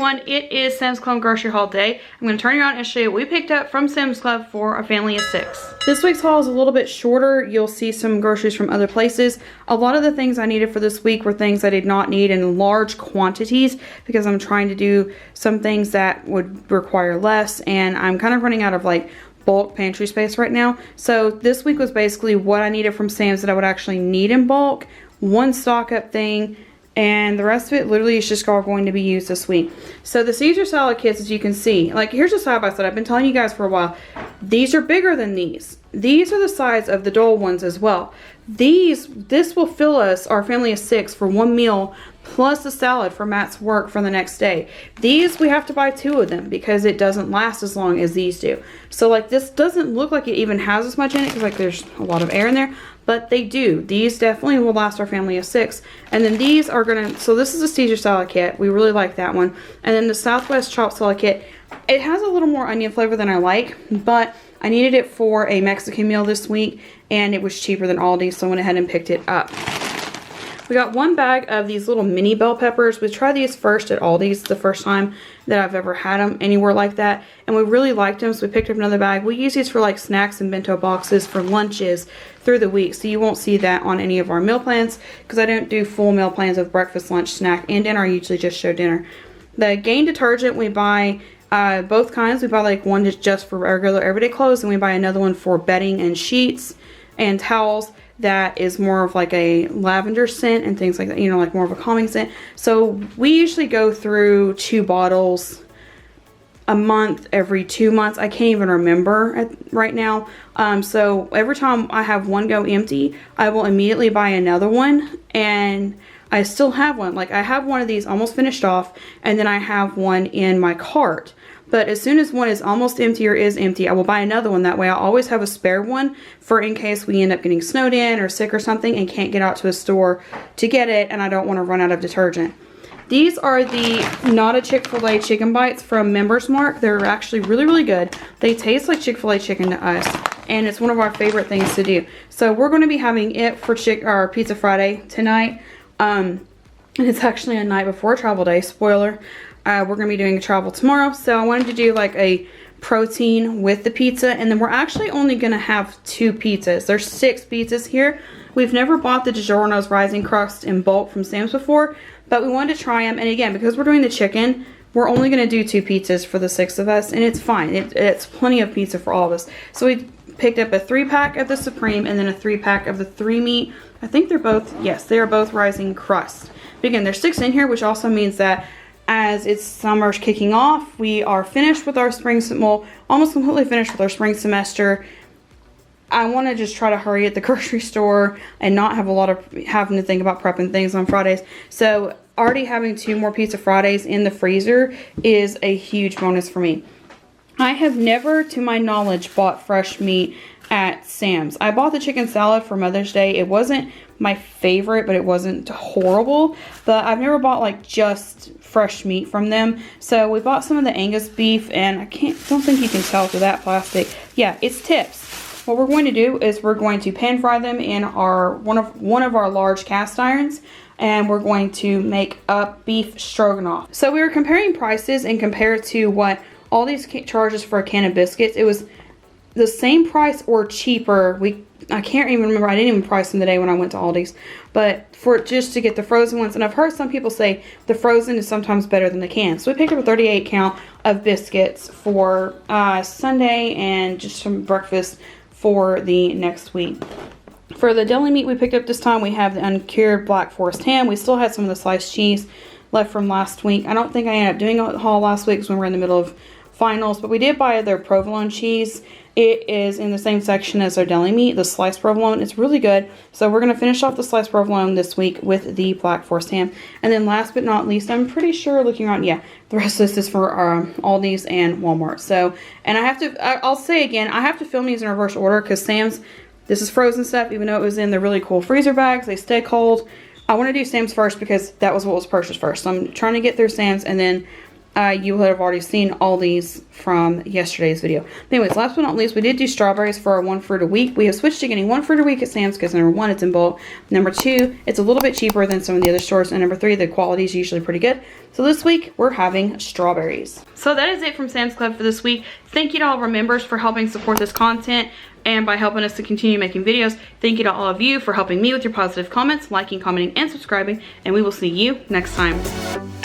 everyone, it is Sam's Club grocery haul day. I'm going to turn you around and show you what we picked up from Sam's Club for a family of 6. This week's haul is a little bit shorter. You'll see some groceries from other places. A lot of the things I needed for this week were things I did not need in large quantities because I'm trying to do some things that would require less, and I'm kind of running out of like bulk pantry space right now. So this week was basically what I needed from Sam's that I would actually need in bulk, one stock up thing, and the rest of it literally is just all going to be used this week. So the Caesar salad kits, as you can see, like here's a side by side. I've been telling you guys for a while. These are bigger than these. These are the size of the Dole ones as well. This will fill us, our family of 6, for one meal plus a salad for Matt's work for the next day. These, we have to buy 2 of them because it doesn't last as long as these do. So like this doesn't look like it even has as much in it because like there's a lot of air in there, but they do. These definitely will last our family of 6. And then these are gonna, so this is a Caesar salad kit. We really like that one. And then the Southwest chopped salad kit, it has a little more onion flavor than I like, but I needed it for a Mexican meal this week and it was cheaper than Aldi, so I went ahead and picked it up. We got one bag of these little mini bell peppers. We tried these first at Aldi's, the first time that I've ever had them anywhere like that, and we really liked them, so we picked up another bag. We use these for like snacks and bento boxes for lunches through the week, so you won't see that on any of our meal plans because I don't do full meal plans of breakfast, lunch, snack, and dinner. I usually just show dinner. The Gain detergent, we buy both kinds. We buy like one just for regular everyday clothes, and we buy another one for bedding and sheets and towels that is more of like a lavender scent and things like that, you know, like more of a calming scent. So we usually go through 2 bottles a month, every 2 months. I can't even remember right now. So every time I have one go empty, I will immediately buy another one, and I still have one. Like I have one of these almost finished off, and then I have one in my cart. But as soon as one is almost empty or is empty, I will buy another one. That way I'll always have a spare one for in case we end up getting snowed in or sick or something and can't get out to a store to get it, and I don't want to run out of detergent. These are the Not a Chick-fil-A chicken bites from Members Mark. They're actually really, really good. They taste like Chick-fil-A chicken to us, and it's one of our favorite things to do. So we're going to be having it for our Pizza Friday tonight. And it's actually a night before travel day. Spoiler. We're going to be doing a travel tomorrow, so I wanted to do like a protein with the pizza, and then we're actually only going to have 2 pizzas. There's 6 pizzas here. We've never bought the DiGiorno's Rising Crust in bulk from Sam's before, but we wanted to try them, and again, because we're doing the chicken, we're only going to do 2 pizzas for the 6 of us, and it's fine. It's plenty of pizza for all of us. So we picked up a 3-pack of the Supreme and then a 3-pack of the 3 meat. I think they're both, yes, they are both Rising Crust. But again, there's 6 in here, which also means that as it's summer's kicking off, we are finished with our spring, well, almost completely finished with our spring semester. I want to just try to hurry at the grocery store and not have a lot of having to think about prepping things on Fridays. So already having 2 more Pizza Fridays in the freezer is a huge bonus for me. I have never, to my knowledge, bought fresh meat at Sam's. I bought the chicken salad for Mother's Day. It wasn't my favorite, but it wasn't horrible. But I've never bought like just fresh meat from them. So we bought some of the Angus beef, and I don't think you can tell through that plastic. Yeah, it's tips. What we're going to do is we're going to pan fry them in our one of our large cast irons, and we're going to make up beef stroganoff. So we were comparing prices and compared to what all these charges for a can of biscuits. It was the same price or cheaper. I can't even remember. I didn't even price them today when I went to Aldi's. But for just to get the frozen ones, and I've heard some people say the frozen is sometimes better than the can. So we picked up a 38 count of biscuits for Sunday and just some breakfast for the next week. For the deli meat we picked up this time, we have the uncured Black Forest ham. We still had some of the sliced cheese left from last week. I don't think I ended up doing a haul last week because we were in the middle of finals, but we did buy their provolone cheese. It is in the same section as our deli meat, the sliced provolone. It's really good. So we're going to finish off the sliced provolone this week with the Black Forest ham. And then last but not least, I'm pretty sure looking around, yeah, the rest of this is for Aldi's and Walmart. So, and I'll say again, I have to film these in reverse order because Sam's, this is frozen stuff, even though it was in the really cool freezer bags. They stay cold. I want to do Sam's first because that was what was purchased first. So I'm trying to get through Sam's, and then you would have already seen all these from yesterday's video. Anyways, last but not least, we did do strawberries for our 1 fruit a week. We have switched to getting 1 fruit a week at Sam's because number 1, it's in bulk. Number 2, it's a little bit cheaper than some of the other stores. And number 3, the quality is usually pretty good. So this week, we're having strawberries. So that is it from Sam's Club for this week. Thank you to all of our members for helping support this content and by helping us to continue making videos. Thank you to all of you for helping me with your positive comments, liking, commenting, and subscribing. And we will see you next time.